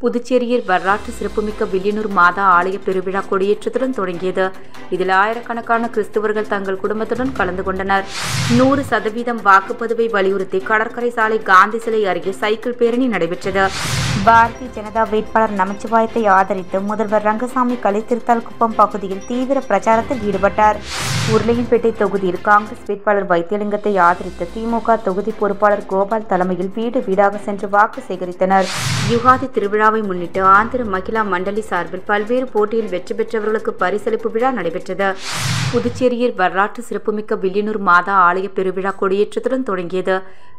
புதுச்சேரியில் வரலாற்று சிறப்புமிக்க வில்லியனூர் மாதா ஆலய பெருவிழா கொடியேற்றத்துடன் தொடங்கியது. இதில் ஆயிரக்கணக்கான கிறிஸ்தவர்கள் தங்கள் குடும்பத்துடன் கலந்து கொண்டனர். 100% வாக்குப்பதிவை வலியுறுத்தி கடற்கரை சாலை காந்தி சிலை அருகே சைக்கிள் பேரணி நடைபெற்றது. பாரதிய ஜனதா வேட்பாளர் நமச்சிவாயத்தை ஆதரித்து முதல்வர் ரங்கசாமி கலைத்திருத்தால்குப்பம் பகுதியில் தீவிர பிரச்சாரத்தில் ஈடுபட்டார். உருளையன்பேட்டை தொகுதியில் காங்கிரஸ் வேட்பாளர் வைத்தியலிங்கத்தை ஆதரித்து திமுக தொகுதி பொறுப்பாளர் கோபால் தலைமையில் வீடு வீடாக சென்று வாக்கு சேகரித்தனர். யுகாதி திருவிழாவை முன்னிட்டு ஆந்திர மகிழா மண்டலி சார்பில் பல்வேறு போட்டியில் வெற்றி பெற்றவர்களுக்கு பரிசளிப்பு விழா நடைபெற்றது. புதுச்சேரியில் வரலாற்று சிறப்புமிக்க வில்லியனூர் மாதா ஆலய பெருவிழா கொடியேற்றத்துடன் தொடங்கியது.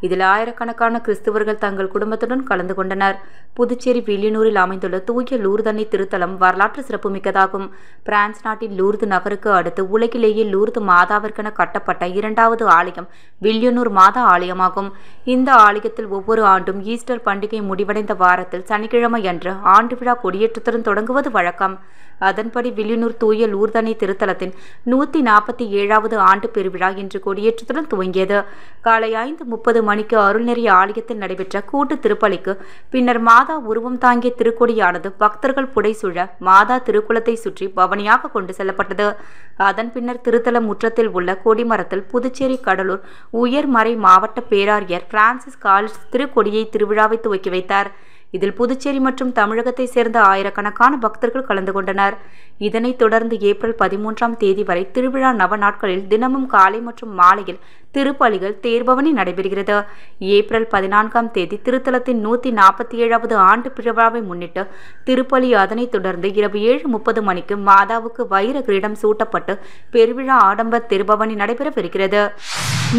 இதில் ஆயிரக்கணக்கான கிறிஸ்தவர்கள் தங்கள் குடும்பத்துடன் கலந்து கொண்டனர். புதுச்சேரி வில்லியனூரில் அமைந்துள்ள தூய லூர்து அன்னை திருத்தலம் வரலாற்று சிறப்புமிக்கதாகும். பிரான்ஸ் நாட்டின் லூர்து நகருக்கு அடுத்து உலகிலேயே லூர்து மாதாவிற்கென கட்டப்பட்ட 2வது ஆலயம் வில்லியனூர் மாதா ஆலயமாகும். இந்த ஆலயத்தில் ஒவ்வொரு ஆண்டும் ஈஸ்டர் பண்டிகை முடிவடைந்த வாரத்தில் சனிக்கிழமை அன்று ஆண்டு விழா கொடியேற்றத்துடன் தொடங்குவது வழக்கம். அதன்படி வில்லியனூர் தூய லூர்து அன்னை திருத்தலத்தின் 147வது ஆண்டு பெருவிழா இன்று கொடியேற்றத்துடன் துவங்கியது. காலை 5:30 மணிக்கு அருள்நெறி ஆலயத்தில் நடைபெற்ற கூட்டு திருப்பலிக்கு பின்னர் மாதா உருவம் தாங்கிய திருக்கொடியானது பக்தர்கள் புடைசூழ மாதா திருக்குளத்தை சுற்றி பவனியாக கொண்டு செல்லப்பட்டது. அதன் பின்னர் திருத்தல முற்றத்தில் உள்ள கொடிமரத்தில் புதுச்சேரி கடலூர் உயர்மறை மாவட்ட பேராயர் பிரான்சிஸ் காலிஸ் திருக்கொடியை திருவிழாவை துவக்கி வைத்தார். இதில் புதுச்சேரி மற்றும் தமிழகத்தை சேர்ந்த ஆயிரக்கணக்கான பக்தர்கள் கலந்து கொண்டனர். இதனைத் தொடர்ந்து ஏப்ரல் 13ஆம் தேதி வரை திருவிழா நவ நாட்களில் தினமும் காலை மற்றும் மாலையில் திருப்பலிகள் தேர்பவனி நடைபெறுகிறது. ஏப்ரல் 14ஆம் தேதி திருத்தலத்தின் 147வது ஆண்டு விழாவை முன்னிட்டு திருப்பலி, அதனைத் தொடர்ந்து இரவு 7:30 மணிக்கு மாதாவுக்கு வைர கிரீடம் சூட்டப்பட்டு பெருவிழா ஆடம்பர திருபவனி நடைபெறவிருக்கிறது.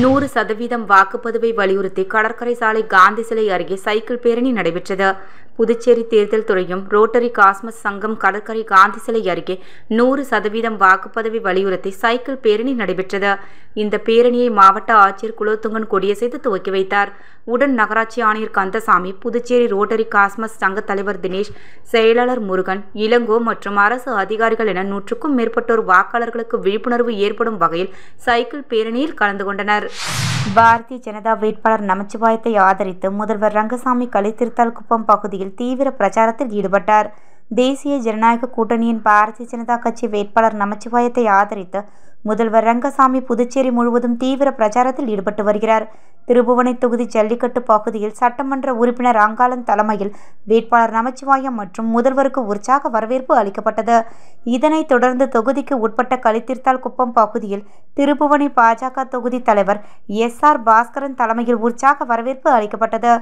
100% வாக்குப்பதிவை வலியுறுத்தி கடற்கரை சாலை காந்தி சிலை அருகே சைக்கிள் பேரணி நடைபெற்றது. புதுச்சேரி தேர்தல் துறையும் ரோட்டரி காஸ்மஸ் சங்கம் கடற்கரை காந்தி சிலை அருகே 100% வாக்குப்பதிவை வலியுறுத்தி சைக்கிள் பேரணி நடைபெற்றது. இந்த பேரணியை மாவட்ட ஆட்சியர் குலோத்துங்கன் கொடியசைத்து துவக்கி வைத்தார். உடன் நகராட்சி ஆணையர் கந்தசாமி, புதுச்சேரி ரோட்டரி காஸ்மஸ் சங்க தலைவர் தினேஷ், செயலாளர் முருகன், இளங்கோ மற்றும் அரசு அதிகாரிகள் என 100க்கும் மேற்பட்டோர் வாக்காளர்களுக்கு விழிப்புணர்வு ஏற்படும் வகையில் சைக்கிள் பேரணியில் கலந்து கொண்டனர். பாரதிய ஜனதா வேட்பாளர் நமச்சிவாயத்தை ஆதரித்து முதல்வர் ரங்கசாமி கலைத்திருத்தால்குப்பம் பகுதியில் தீவிர பிரச்சாரத்தில் ஈடுபட்டார். தேசிய ஜனநாயக கூட்டணியின் பாரதிய ஜனதா கட்சி வேட்பாளர் நமச்சிவாயத்தை ஆதரித்து முதல்வர் ரங்கசாமி புதுச்சேரி முழுவதும் தீவிர பிரச்சாரத்தில் ஈடுபட்டு வருகிறார். திருபுவனை தொகுதி ஜல்லிக்கட்டு பகுதியில் சட்டமன்ற உறுப்பினர் அங்காளன் தலைமையில் வேட்பாளர் நமச்சிவாயம் மற்றும் முதல்வருக்கு உற்சாக வரவேற்பு அளிக்கப்பட்டது. இதனைத் தொடர்ந்து தொகுதிக்கு உட்பட்ட கலித்திருத்தால்குப்பம் பகுதியில் திருபுவனை பாஜக தொகுதி தலைவர் SR பாஸ்கரன் தலைமையில் உற்சாக வரவேற்பு அளிக்கப்பட்டது.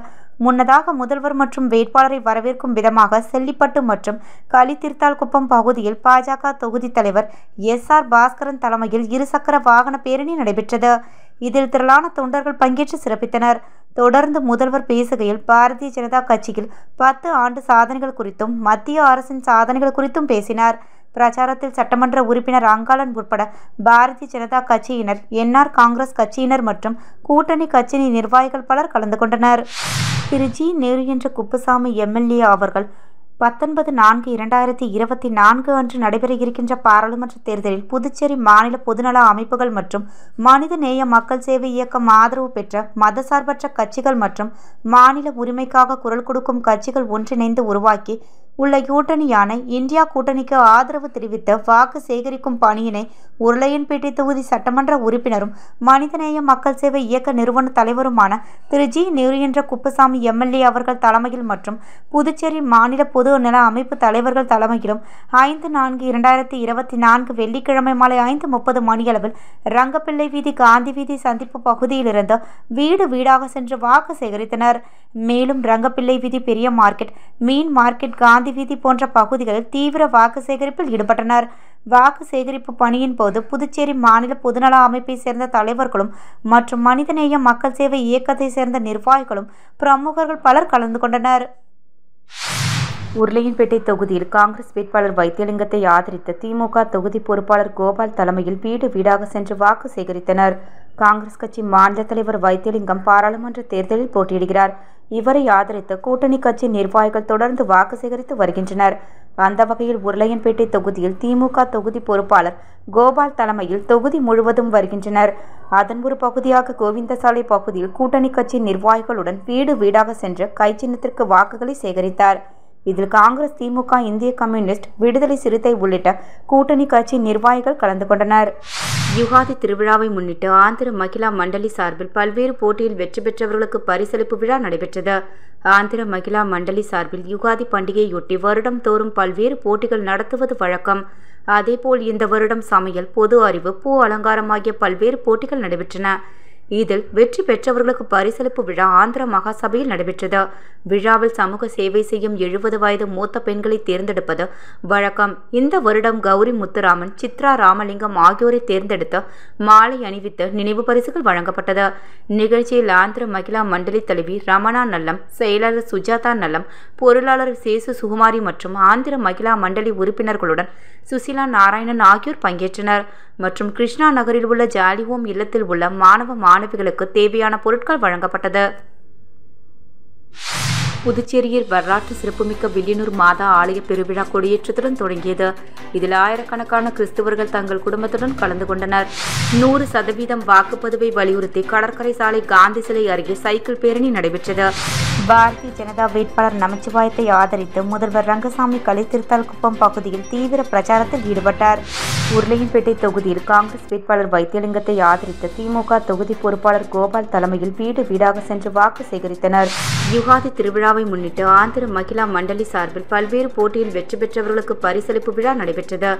முன்னதாக முதல்வர் மற்றும் வேட்பாளரை வரவேற்கும் விதமாக செல்லிப்பட்டு மற்றும் கலித்திருத்தால்குப்பம் பகுதியில் பாஜக தொகுதி தலைவர் SR பாஸ்கரன் தலைமையில் இருசக்கர வாகன பேரணி நடைபெற்றது. இதில் திரளான தொண்டர்கள் பங்கேற்று சிறப்பித்தனர். தொடர்ந்து முதல்வர் பேசுகையில் பாரதிய ஜனதா கட்சியில் 10 ஆண்டு சாதனைகள் குறித்தும் மத்திய அரசின் சாதனைகள் குறித்தும் பேசினார். பிரச்சாரத்தில் சட்டமன்ற உறுப்பினர் அங்காளன் உட்பட பாரதிய ஜனதா கட்சியினர், NR காங்கிரஸ் கட்சியினர் மற்றும் கூட்டணி கட்சி நிர்வாகிகள் பலர் கலந்து கொண்டனர். திரு ஜி. நேரு என்ற குப்புசாமி MLA அவர்கள் 19/4/2024 அன்று நடைபெற இருக்கின்ற பாராளுமன்ற தேர்தலில் புதுச்சேரி மாநில பொதுநல அமைப்புகள் மற்றும் மனித நேய மக்கள் சேவை இயக்கம் ஆதரவு பெற்ற மதசார்பற்ற கட்சிகள் மற்றும் மாநில உரிமைக்காக குரல் கொடுக்கும் கட்சிகள் ஒன்றிணைந்து உருவாக்கி உள்ள கூட்டணியான இந்தியா கூட்டணிக்கு ஆதரவு தெரிவித்த வாக்கு சேகரிக்கும் பணியினை உருளையன்பேட்டை தொகுதி சட்டமன்ற உறுப்பினரும் மனிதநேய மக்கள் சேவை இயக்க நிறுவன தலைவருமான திரு ஜி. நேரு என்ற குப்புசாமி MLA அவர்கள் தலைமையில் மற்றும் புதுச்சேரி மாநில பொது நல அமைப்பு தலைவர்கள் தலைமையிலும் 5/4/2024 வெள்ளிக்கிழமை மாலை 5:30 மணியளவில் ரங்கப்பிள்ளை வீதி காந்தி வீதி சந்திப்பு பகுதியிலிருந்து வீடு வீடாக சென்று வாக்கு சேகரித்தனர். மேலும் ரங்கப்பிள்ளை வீதி பெரிய மார்க்கெட், மீன் மார்க்கெட், காந்தி வீதி போன்ற பகுதிகளில் தீவிர வாக்கு சேகரிப்பில் ஈடுபட்டனர். வாக்கு சேகரிப்பு பணியின் போது புதுச்சேரி மாநில பொதுநல அமைப்பை சேர்ந்த தலைவர்களும் மற்றும் மனிதநேய மக்கள் சேவை இயக்கத்தை சேர்ந்த நிர்வாகிகளும் பிரமுகர்கள் பலர் கலந்து கொண்டனர். உருளையன்பேட்டை தொகுதியில் காங்கிரஸ் வேட்பாளர் வைத்தியலிங்கத்தை ஆதரித்து திமுக தொகுதி பொறுப்பாளர் கோபால் தலைமையில் வீடு வீடாக சென்று வாக்கு சேகரித்தனர். காங்கிரஸ் கட்சி மாநில தலைவர் வைத்தியலிங்கம் பாராளுமன்ற தேர்தலில் போட்டியிடுகிறார். இவரை ஆதரித்து கூட்டணி கட்சி நிர்வாகிகள் தொடர்ந்து வாக்கு சேகரித்து வருகின்றனர். அந்த வகையில் உருளையன்பேட்டை தொகுதியில் திமுக தொகுதி பொறுப்பாளர் கோபால் தலைமையில் தொகுதி முழுவதும் வருகின்றனர். அதன் ஒரு பகுதியாக கோவிந்தசாலை பகுதியில் கூட்டணி கட்சி நிர்வாகிகளுடன் வீடு வீடாக சென்று கை சின்னத்திற்கு வாக்குகளை சேகரித்தார். இதில் காங்கிரஸ், திமுக, இந்திய கம்யூனிஸ்ட், விடுதலை சிறுத்தை உள்ளிட்ட கூட்டணி கட்சி நிர்வாகிகள் கலந்து கொண்டனர். யுகாதி திருவிழாவை முன்னிட்டு ஆந்திர மகிழா மண்டலி சார்பில் பல்வேறு போட்டியில் வெற்றி பெற்றவர்களுக்கு பரிசளிப்பு விழா நடைபெற்றது. ஆந்திர மகிழா மண்டலி சார்பில் யுகாதி பண்டிகையொட்டி வருடம் தோறும் பல்வேறு போட்டிகள் நடத்துவது வழக்கம். அதேபோல் இந்த வருடம் சமையல், பொது அறிவு, பூ அலங்காரம் ஆகிய பல்வேறு போட்டிகள் நடைபெற்றன. இதில் வெற்றி பெற்றவர்களுக்கு பரிசளிப்பு விழா ஆந்திர மகாசபையில் நடைபெற்றது. விழாவில் சமூக சேவை செய்யும் 70 வயது மூத்த பெண்களை தேர்ந்தெடுப்பது வழக்கம். இந்த வருடம் கௌரி முத்துராமன், சித்ரா ராமலிங்கம் ஆகியோரை தேர்ந்தெடுத்து மாலை அணிவித்து நினைவு பரிசுகள் வழங்கப்பட்டது. நிகழ்ச்சியில் ஆந்திர மகிழா மண்டலி தலைவி ரமணா நல்லம், செயலாளர் சுஜாதா நல்லம், பொருளாளர் சேசு சுகுமாரி மற்றும் ஆந்திர மகிழா மண்டலி உறுப்பினர்களுடன் சுசிலா நாராயணன் ஆகியோர் பங்கேற்றனர். மற்றும் கிருஷ்ணா நகரில் உள்ள ஜாலி ஓம் இல்லத்தில் உள்ள மாணவ மாணவிகளுக்கு தேவையான பொருட்கள் வழங்கப்பட்டது. புதுச்சேரியில் வரலாற்று சிறப்புமிக்க வில்லியனூர் மாதா ஆலய பெருவிழா கொடியேற்றத்துடன் தொடங்கியது. இதில் ஆயிரக்கணக்கான கிறிஸ்தவர்கள் தங்கள் குடும்பத்துடன் கலந்து கொண்டனர். 100% வாக்குப்பதிவை வலியுறுத்தி கடற்கரை சாலை காந்தி சிலை அருகே சைக்கிள் பேரணி நடைபெற்றது. பாரதிய ஜனதா வேட்பாளர் நமச்சிவாயத்தை ஆதரித்து முதல்வர் ரங்கசாமி கலித்திருத்தால்குப்பம் பகுதியில் தீவிர பிரச்சாரத்தில் ஈடுபட்டார். உருளையன்பேட்டை தொகுதியில் காங்கிரஸ் வேட்பாளர் வைத்தியலிங்கத்தை ஆதரித்து திமுக தொகுதி பொறுப்பாளர் கோபால் தலைமையில் வீடு வீடாக சென்று வாக்கு சேகரித்தனர். யுகாதி திருவிழாவை முன்னிட்டு ஆந்திர மகிழா மண்டலி சார்பில் பல்வேறு போட்டியில் வெற்றி பெற்றவர்களுக்கு பரிசளிப்பு விழா நடைபெற்றது.